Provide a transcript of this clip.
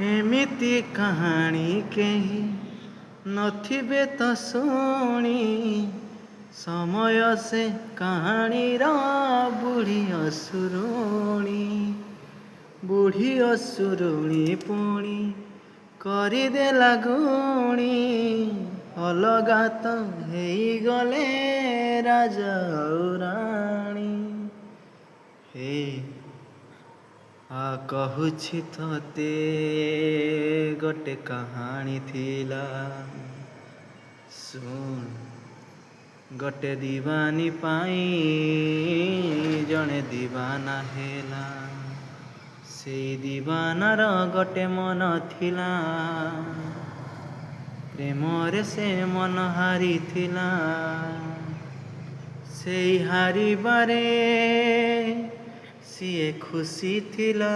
ଏମିତି କାହାଣୀ କେହି ନଥିବେ ତ ଶୁଣି ସମୟ ସେ କାହାଣୀର ବୁଢ଼ୀ ଅସୁରୁଣୀ ପୁଣି କରିଦେଲା ଗୁଣି ଅଲଗା ତ ହେଇଗଲେ ରାଜା ଆଉ ରାଣୀ। ହେ କହୁଛି ତତେ ଗୋଟେ କାହାଣୀ ଥିଲା ଶୁଣ। ଗୋଟେ ଦିୱାନୀ ପାଇଁ ଜଣେ ଦିୱାନା ହେଲା। ସେଇ ଦିୱାନାର ଗୋଟେ ମନ ଥିଲା, ପ୍ରେମରେ ସେ ମନ ହାରିଥିଲା। ସେଇ ହାରିବାରେ ସିଏ ଖୁସି ଥିଲା।